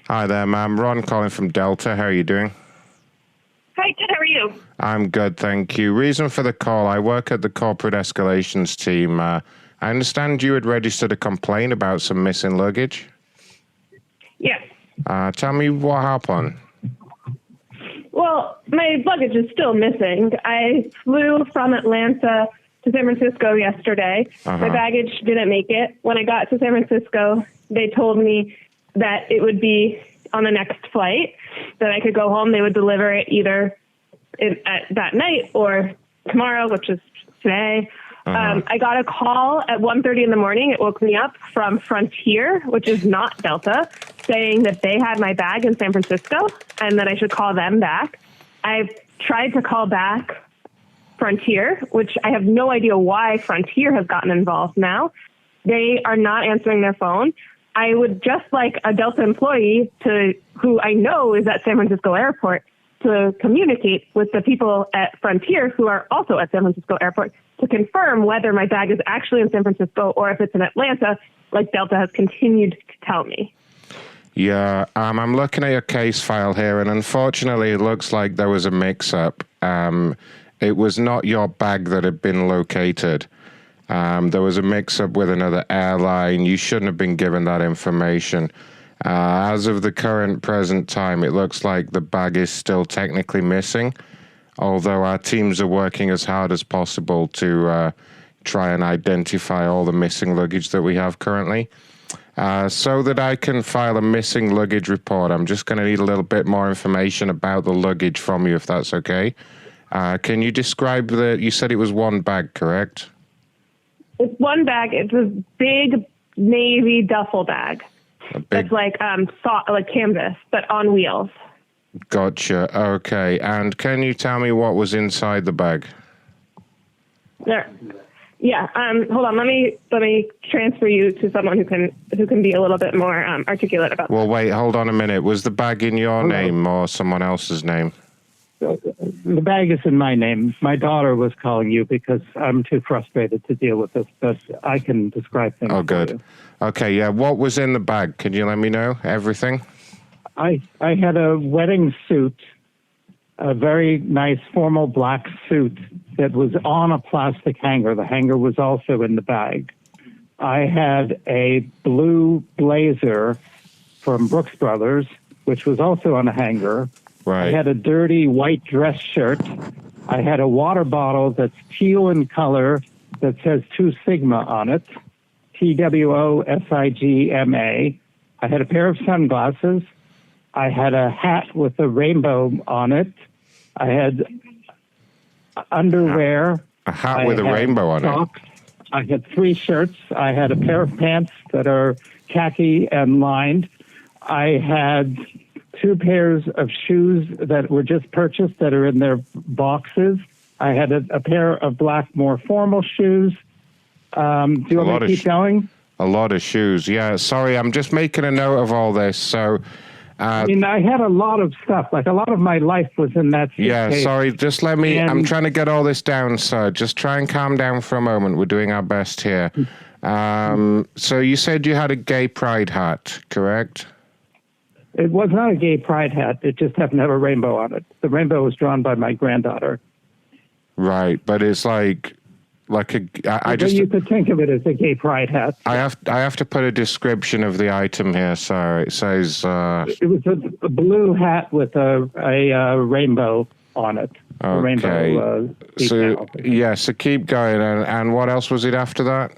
Hi there, ma'am. Ron calling from Delta. How are you doing? Hi, good. How are you? I'm good, thank you. Reason for the call, I work at the corporate escalations team. I understand you had registered a complaint about some missing luggage. Yes. Tell me what happened. Well, my luggage is still missing. I flew from Atlanta to San Francisco yesterday. My baggage didn't make it. When I got to San Francisco, they told me that it would be on the next flight, that I could go home. They would deliver it either that night or tomorrow, which is today. I got a call at 1:30 in the morning. It woke me up from Frontier, which is not Delta, saying that they had my bag in San Francisco and that I should call them back. I've tried to call back Frontier, which I have no idea why Frontier has gotten involved now. They are not answering their phone. I would just like a Delta employee who I know is at San Francisco Airport to communicate with the people at Frontier who are also at San Francisco Airport to confirm whether my bag is actually in San Francisco or if it's in Atlanta, like Delta has continued to tell me. Yeah, I'm looking at your case file here, and unfortunately it looks like there was a mix-up. It was not your bag that had been located. There was a mix-up with another airline. You shouldn't have been given that information. As of the present time, it looks like the bag is still technically missing, although our teams are working as hard as possible to try and identify all the missing luggage that we have currently. So that I can file a missing luggage report, I'm just going to need a little bit more information about the luggage from you, if that's okay. Can you describe you said it was one bag, correct? It's one bag. It's a big navy duffel bag. It's like canvas, but on wheels. Gotcha. Okay. And can you tell me what was inside the bag? There. Yeah. Hold on. Let me transfer you to someone who can be a little bit more articulate about. Well, wait. Hold on a minute. Was the bag in your name or someone else's name? The bag is in my name. My daughter was calling you because I'm too frustrated to deal with this, but I can describe things. Oh, good. For you. Okay, yeah. What was in the bag? Can you let me know? Everything? I had a wedding suit, a very nice formal black suit that was on a plastic hanger. The hanger was also in the bag. I had a blue blazer from Brooks Brothers, which was also on a hanger. Right. I had a dirty white dress shirt. I had a water bottle that's teal in color that says 2 Sigma on it, TWOSIGMA. I had a pair of sunglasses. I had a hat with a rainbow on it. I had underwear. A hat with a rainbow on socks. I had 3 shirts. I had a pair of pants that are khaki and lined. I had 2 pairs of shoes that were just purchased that are in their boxes. I had a pair of black, more formal shoes. Do you want me to keep going? A lot of shoes. Yeah, sorry, I'm just making a note of all this. So, I had a lot of stuff. Like a lot of my life was in that suitcase. Yeah, sorry, just let me, I'm trying to get all this down, sir. Just try and calm down for a moment. We're doing our best here. So you said you had a gay pride hat, correct? It was not a gay pride hat. It just happened to have a rainbow on it. The rainbow was drawn by my granddaughter. Right, but it's like you could think of it as a gay pride hat. I have to put a description of the item here, sir. It says it was a blue hat with a rainbow on it. Okay. A rainbow so keep going. And what else was it after that?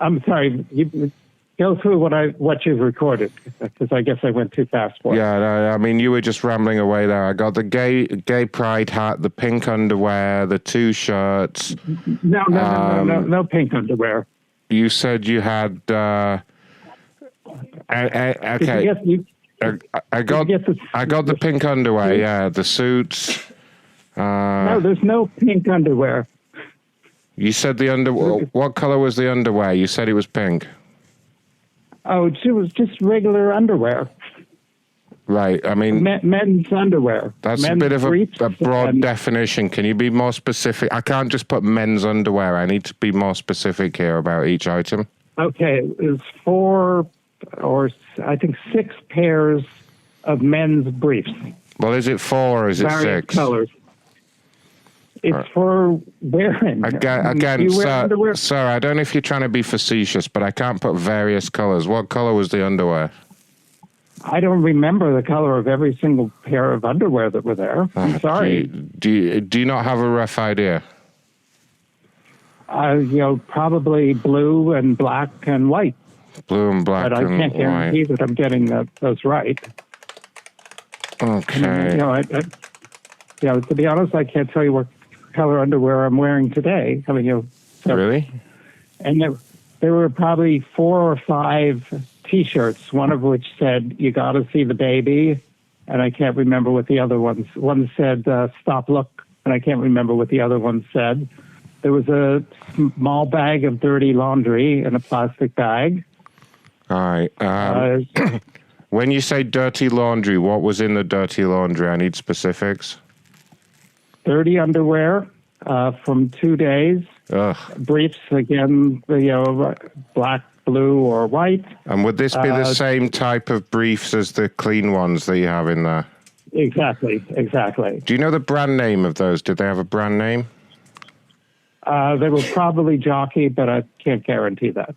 I'm sorry. You go through what you've recorded, because I guess I went too fast for it. Yeah, no, I mean, you were just rambling away there. I got the gay pride hat, the pink underwear, the 2 shirts. No pink underwear. You said you had. Okay. I got the pink underwear. Yeah, the suits. No, there's no pink underwear. You said the underwear. What color was the underwear? You said it was pink. Oh, it was just regular underwear. Right. I mean, men's underwear. That's men's a bit of a broad definition. Can you be more specific? I can't just put men's underwear. I need to be more specific here about each item. Okay. It's 4 or I think 6 pairs of men's briefs. Well, is it 4 or is it various 6? colors. It's for wearing. Again, sir, I don't know if you're trying to be facetious, but I can't put various colors. What color was the underwear? I don't remember the color of every single pair of underwear that were there. I'm sorry. Do you not have a rough idea? Probably blue and black and white. Blue and black and white. But I can't guarantee that I'm getting those right. Okay. To be honest, I can't tell you what color underwear I'm wearing today. Really? And there were probably 4 or 5 T-shirts, one of which said, "You got to see the baby," and I can't remember what the other ones. One said, "Stop, look," and I can't remember what the other one said. There was a small bag of dirty laundry in a plastic bag. All right. When you say dirty laundry, what was in the dirty laundry? I need specifics. Dirty underwear from 2 days. Ugh. Briefs, again, black, blue, or white. And would this be the same type of briefs as the clean ones that you have in there? Exactly. Do you know the brand name of those? Did they have a brand name? They were probably Jockey, but I can't guarantee that.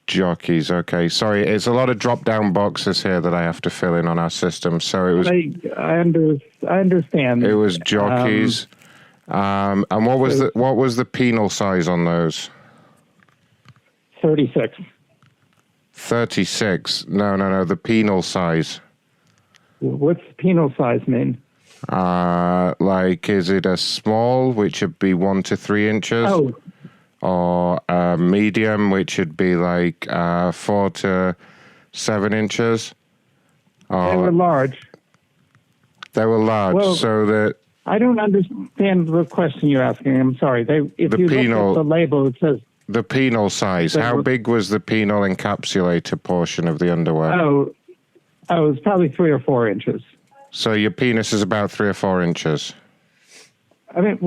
Jockeys, okay. Sorry, it's a lot of drop-down boxes here that I have to fill in on our system. So it was. I understand. It was Jockeys. And what was the penal size on those? 36. 36. No. The penal size. What's penal size mean? Is it a small, which would be 1 to 3 inches? Oh. Or a medium, which would be 4 to 7 inches? They were large. They were large, well, so that... I don't understand the question you're asking. I'm sorry. If you look at the label, it says... The penal size. How big was the penal encapsulator portion of the underwear? Oh, it was probably 3 or 4 inches. So your penis is about 3 or 4 inches? I mean,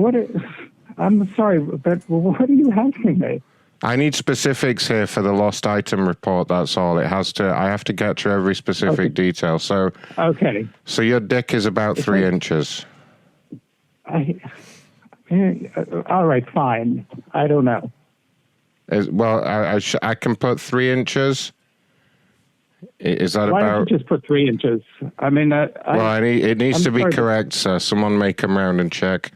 I'm sorry, but what are you asking me? I need specifics here for the lost item report, that's all. I have to get through every specific detail. So okay. So your dick is about 3 inches. All right, fine. I don't know. I can put 3 inches. Is that Why about? Why don't you just put 3 inches? I mean, it needs to be correct, sir. Someone may come around and check.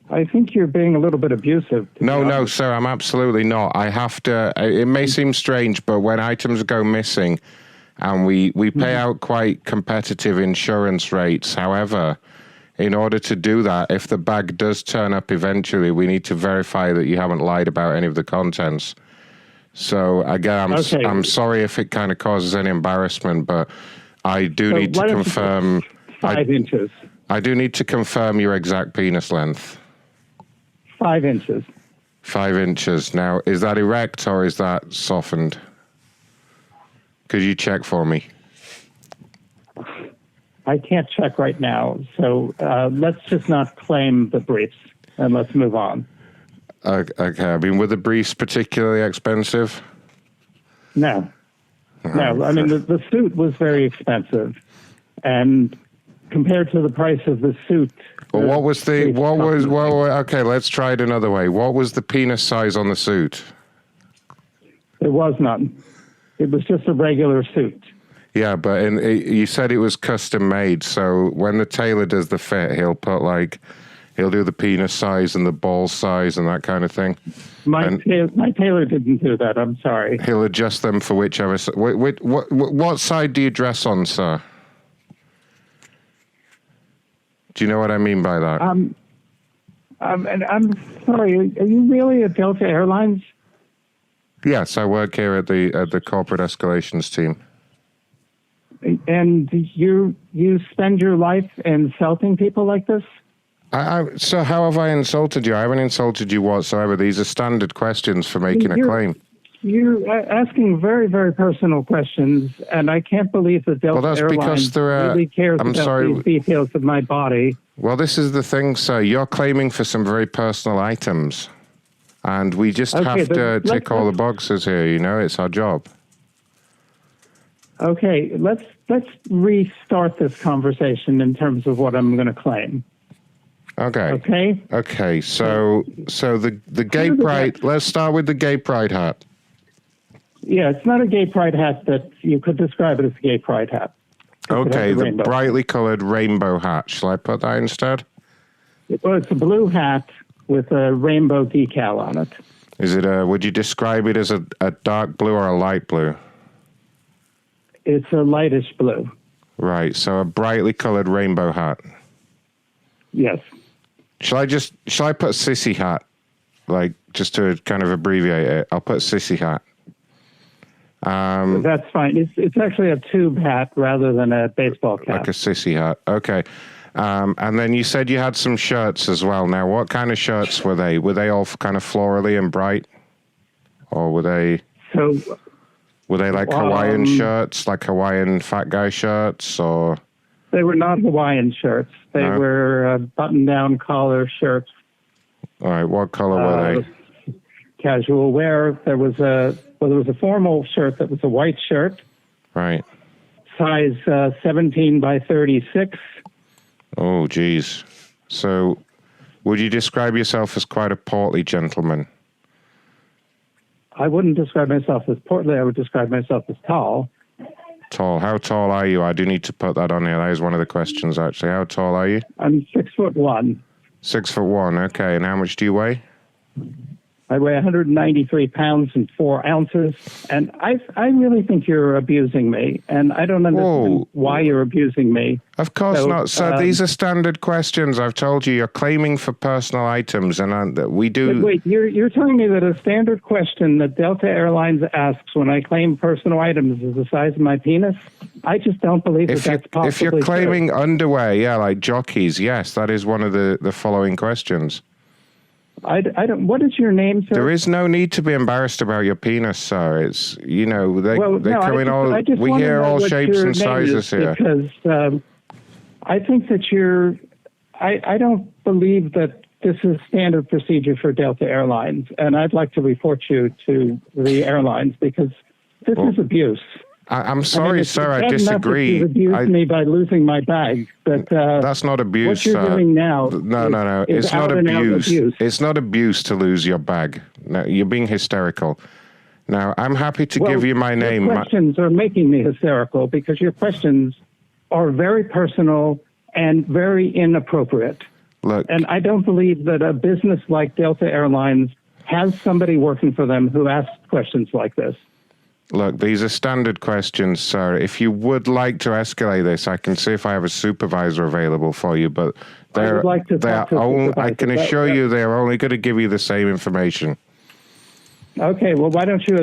I think you're being a little bit abusive. No, sir, I'm absolutely not. I have to. It may seem strange, but when items go missing, and we pay out quite competitive insurance rates. However, in order to do that, if the bag does turn up eventually, we need to verify that you haven't lied about any of the contents. So again, I'm sorry if it kind of causes any embarrassment, but I do need to confirm 5 inches. I do need to confirm your exact penis length. 5 inches. 5 inches. Now, is that erect or is that softened? Could you check for me? I can't check right now, so let's just not claim the briefs and let's move on. Okay. I mean, were the briefs particularly expensive? No. No. I mean, the suit was very expensive, and compared to the price of the suit. Well, okay, let's try it another way. What was the penis size on the suit? There was none. It was just a regular suit. Yeah, but you said it was custom made, so when the tailor does the fit, he'll do the penis size and the ball size and that kind of thing. My tailor didn't do that. I'm sorry. He'll adjust them for whichever. What side do you dress on, sir? Do you know what I mean by that? And I'm sorry. Are you really at Delta Airlines? Yes, I work here at the corporate escalations team. And you spend your life insulting people like this? So how have I insulted you? I haven't insulted you whatsoever. These are standard questions for making a claim. You're asking very, very personal questions, and I can't believe that Delta Airlines really cares about these details of my body. Well, this is the thing, sir. You're claiming for some very personal items, and we just have to tick all the boxes here. You know, it's our job. Okay, let's restart this conversation in terms of what I'm going to claim. Okay. Okay. Okay. So the gay pride. Let's start with the gay pride hat. Yeah, it's not a gay pride hat that you could describe it as a gay pride hat. Okay, the brightly colored rainbow hat. Shall I put that instead? Well, it's a blue hat with a rainbow decal on it. Is it would you describe it as a dark blue or a light blue? It's a lightish blue. Right, so a brightly colored rainbow hat. Yes. Shall I put sissy hat? Like, just to kind of abbreviate it, I'll put sissy hat. That's fine. It's actually a tube hat rather than a baseball cap. Like a sissy hat. Okay. And then you said you had some shirts as well. Now, what kind of shirts were they? Were they all kind of florally and bright? Or were they... Were they like Hawaiian shirts, like Hawaiian fat guy shirts, or? They were not Hawaiian shirts. They were button-down collar shirts. All right, what color were they? Casual wear. There was a formal shirt that was a white shirt. Right. Size 17 by 36. Oh, geez. So, would you describe yourself as quite a portly gentleman? I wouldn't describe myself as portly. I would describe myself as tall. Tall. How tall are you? I do need to put that on here. That is one of the questions, actually. How tall are you? I'm 6'1". 6'1". Okay. And how much do you weigh? I weigh 193 pounds and 4 ounces, and I really think you're abusing me, and I don't understand why you're abusing me. Of course not. So these are standard questions. I've told you, you're claiming for personal items, and we do... But wait, you're telling me that a standard question that Delta Airlines asks when I claim personal items is the size of my penis? I just don't believe that's possible. If you're claiming underwear, yeah, like jockeys, yes, that is one of the following questions. I don't. What is your name, sir? There is no need to be embarrassed about your penis, sir. It's they come in all. We hear all shapes and sizes here. Because I think that you're. I don't believe that this is standard procedure for Delta Airlines, and I'd like to report you to the airlines because this is abuse. I'm sorry, sir. I disagree. You abused me by losing my bag, but that's not abuse. What you're doing now? No. It's not abuse. It's not abuse to lose your bag. No, you're being hysterical. Now, I'm happy to give you my name. Your questions are making me hysterical because your questions are very personal and very inappropriate. Look, and I don't believe that a business like Delta Airlines has somebody working for them who asks questions like this. Look, these are standard questions, sir. If you would like to escalate this, I can see if I have a supervisor available for you, but I would like to talk to a supervisor. I can assure you they're only going to give you the same information. Okay, well, why don't you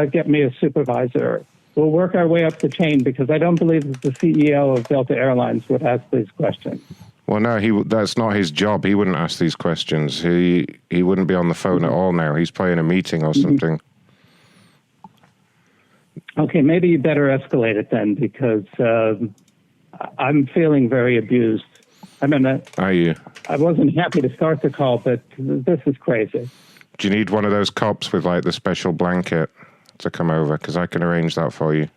get me a supervisor? We'll work our way up the chain because I don't believe that the CEO of Delta Airlines would ask these questions. Well, no, that's not his job. He wouldn't ask these questions. He wouldn't be on the phone at all now. He's playing a meeting or something. Okay, maybe you better escalate it then because I'm feeling very abused. Are you? I wasn't happy to start the call, but this is crazy. Do you need one of those cops with like the special blanket to come over? Because I can arrange that for you.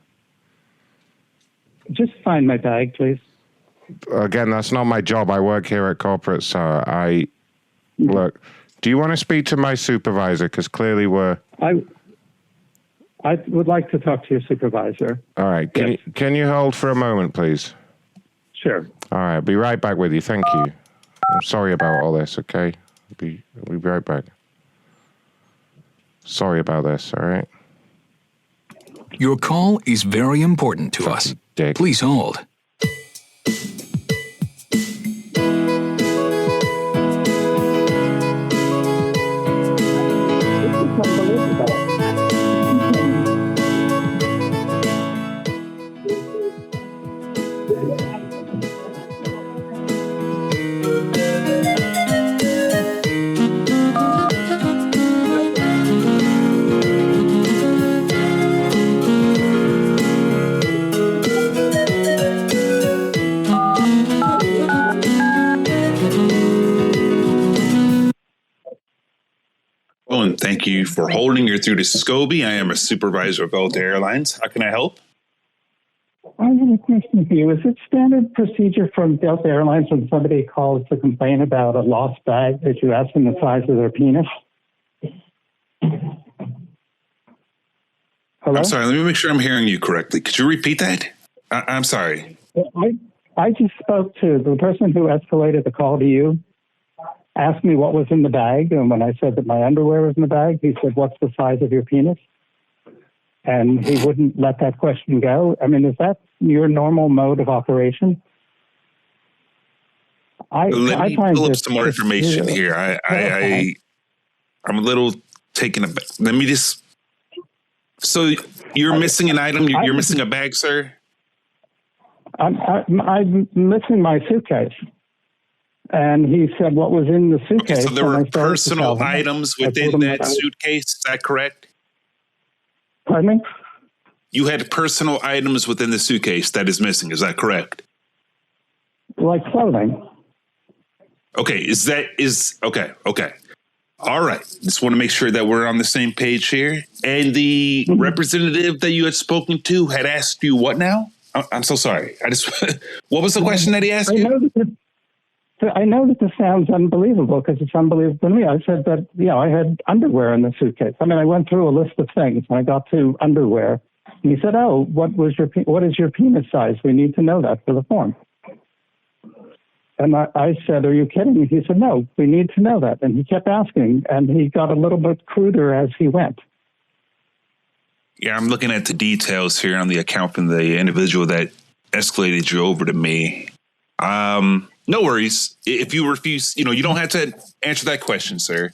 Just find my bag, please. Again, that's not my job. I work here at corporate, so look. Do you want to speak to my supervisor? Because clearly I would like to talk to your supervisor. All right. Can you hold for a moment, please? Sure. All right. I'll be right back with you. Thank you. I'm sorry about all this, okay? I'll be right back. Sorry about this, all right? Your call is very important to us. Dick. Please hold. And thank you for holding. You're through to Scoby. I am a supervisor of Delta Airlines. How can I help? I have a question for you. Is it standard procedure from Delta Airlines when somebody calls to complain about a lost bag that you ask them the size of their penis? Hello? I'm sorry. Let me make sure I'm hearing you correctly. Could you repeat that? I'm sorry. I just spoke to the person who escalated the call to you, asked me what was in the bag, and when I said that my underwear was in the bag, he said, "What's the size of your penis?" And he wouldn't let that question go. I mean, is that your normal mode of operation? Let me pull up some more information here. I'm a little taken aback. Let me just. So you're missing an item. You're missing a bag, sir. I'm missing my suitcase. And he said what was in the suitcase. Okay, so there were personal items within that suitcase. Is that correct? Pardon me? You had personal items within the suitcase that is missing. Is that correct? Like clothing. Okay. Okay. All right. Just want to make sure that we're on the same page here. And the representative that you had spoken to had asked you what now? I'm so sorry. What was the question that he asked you? I know that this sounds unbelievable because it's unbelievable to me. I said that, I had underwear in the suitcase. I mean, I went through a list of things and I got to underwear. And he said, "Oh, what is your penis size? We need to know that for the form." And I said, "Are you kidding?" He said, "No, we need to know that." And he kept asking, and he got a little bit cruder as he went. Yeah, I'm looking at the details here on the account from the individual that escalated you over to me. No worries. If you refuse, you don't have to answer that question, sir.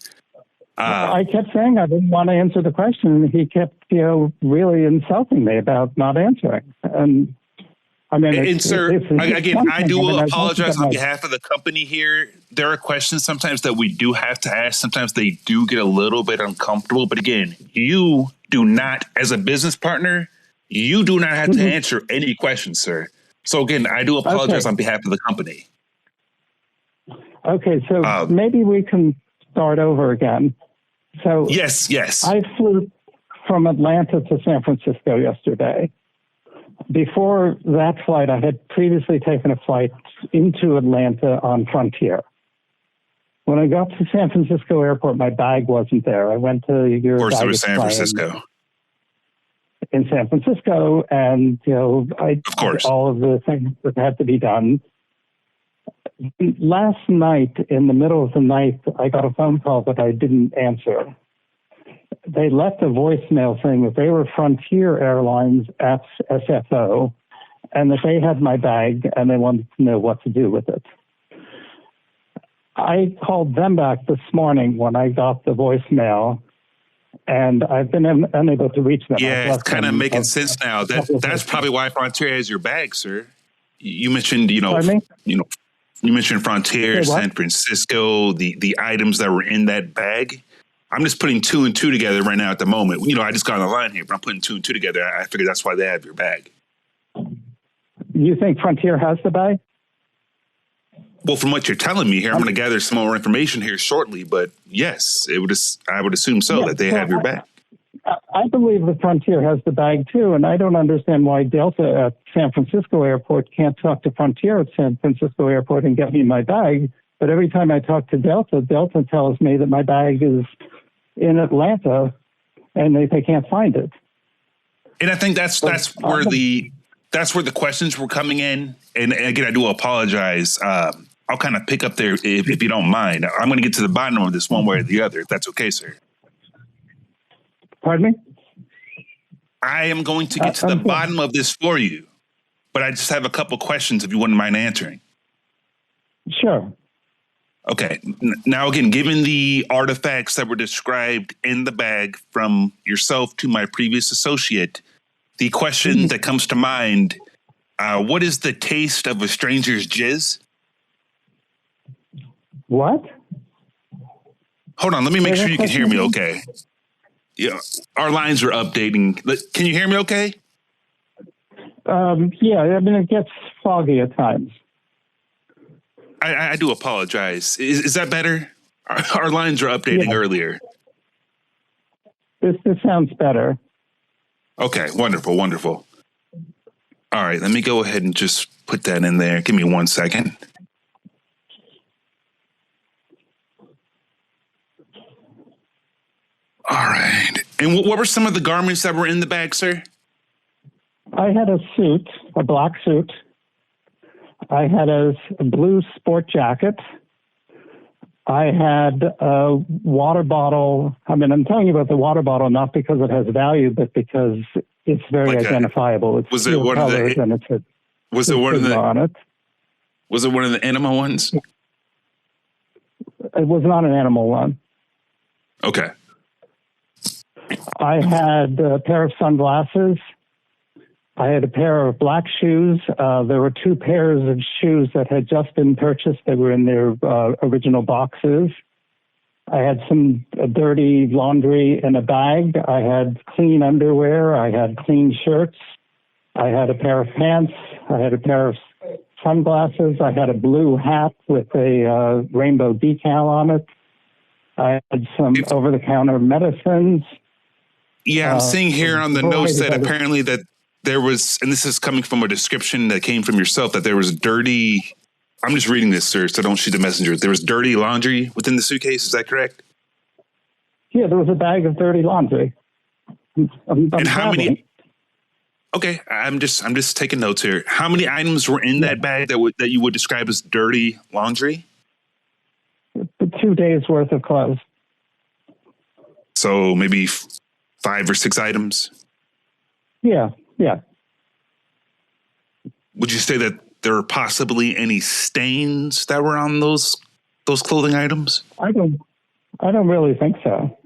I kept saying I didn't want to answer the question, and he kept, really insulting me about not answering. And I mean, sir, again, I do apologize on behalf of the company here. There are questions sometimes that we do have to ask. Sometimes they do get a little bit uncomfortable. But again, you do not, as a business partner, you do not have to answer any questions, sir. So again, I do apologize on behalf of the company. Okay, so maybe we can start over again. So yes. I flew from Atlanta to San Francisco yesterday. Before that flight, I had previously taken a flight into Atlanta on Frontier. When I got to San Francisco airport, my bag wasn't there. I went to your Of course, it was San Francisco. In San Francisco, and I did all of the things that had to be done. Last night, in the middle of the night, I got a phone call that I didn't answer. They left a voicemail saying that they were Frontier Airlines at SFO and that they had my bag and they wanted to know what to do with it. I called them back this morning when I got the voicemail, and I've been unable to reach them. Yeah, it's kind of making sense now. That's probably why Frontier has your bag, sir. You mentioned, you mentioned Frontier, San Francisco, the items that were in that bag. I'm just putting two and two together right now at the moment. I just got on the line here, but I'm putting two and two together. I figured that's why they have your bag. You think Frontier has the bag? Well, from what you're telling me here, I'm going to gather some more information here shortly. But yes, I would assume so that they have your bag. I believe the Frontier has the bag too, and I don't understand why Delta at San Francisco Airport can't talk to Frontier at San Francisco Airport and get me my bag. But every time I talk to Delta tells me that my bag is in Atlanta and they can't find it. And I think that's where the questions were coming in. And again, I do apologize. I'll kind of pick up there if you don't mind. I'm going to get to the bottom of this one way or the other, if that's okay, sir. Pardon me? I am going to get to the bottom of this for you, but I just have a couple questions if you wouldn't mind answering. Sure. Okay. Now, again, given the artifacts that were described in the bag from yourself to my previous associate, the question that comes to mind, what is the taste of a stranger's jizz? What? Hold on. Let me make sure you can hear me okay. Yeah, our lines are updating. Can you hear me okay? Yeah, I mean, it gets foggy at times. I do apologize. Is that better? Our lines are updating earlier. This sounds better. Okay, wonderful. All right, let me go ahead and just put that in there. Give me 1 second. All right. And what were some of the garments that were in the bag, sir? I had a suit, a black suit. I had a blue sport jacket. I had a water bottle. I mean, I'm telling you about the water bottle not because it has value, but because it's very identifiable. It's was it one of the? And it's was it one of the? On it. Was it one of the animal ones? It was not an animal one. Okay. I had a pair of sunglasses. I had a pair of black shoes. There were 2 pairs of shoes that had just been purchased. They were in their original boxes. I had some dirty laundry in a bag. I had clean underwear. I had clean shirts. I had a pair of pants. I had a pair of sunglasses. I had a blue hat with a rainbow decal on it. I had some over-the-counter medicines. Yeah, I'm seeing here on the notes that apparently that there was, and this is coming from a description that came from yourself, that there was dirty, I'm just reading this, sir, so don't shoot the messenger. There was dirty laundry within the suitcase. Is that correct? Yeah, there was a bag of dirty laundry. And how many? Okay, I'm just taking notes here. How many items were in that bag that you would describe as dirty laundry? 2 days worth of clothes. So maybe 5 or 6 items? Yeah. Would you say that there are possibly any stains that were on those clothing items? I don't really think so.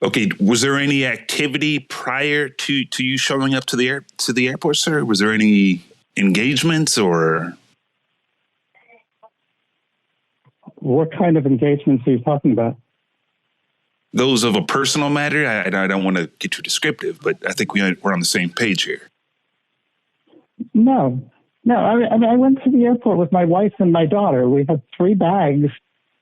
Okay. Was there any activity prior to you showing up to the airport, sir? Was there any engagements or? What kind of engagements are you talking about? Those of a personal matter. I don't want to get too descriptive, but I think we're on the same page here. No. I went to the airport with my wife and my daughter. We had 3 bags.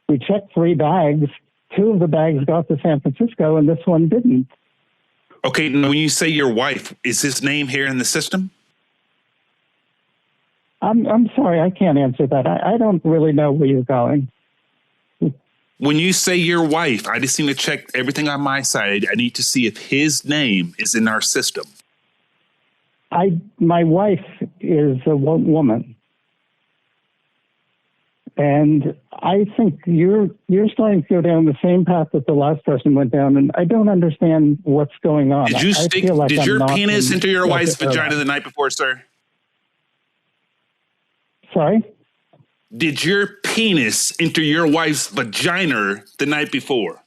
We checked 3 bags. 2 of the bags got to San Francisco, and this one didn't. Okay, when you say your wife, is his name here in the system? I'm sorry, I can't answer that. I don't really know where you're going. When you say your wife, I just need to check everything on my side. I need to see if his name is in our system. My wife is a woman. And I think you're starting to go down the same path that the last person went down, and I don't understand what's going on. Did your penis into your wife's vagina the night before, sir? Sorry? Did your penis enter your wife's vagina the night before?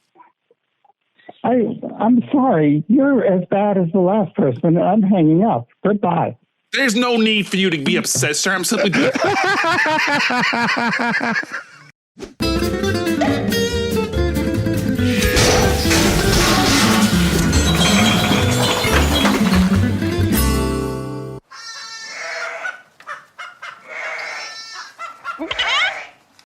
I'm sorry. You're as bad as the last person. I'm hanging up. Goodbye. There's no need for you to be upset, sir. I'm simply...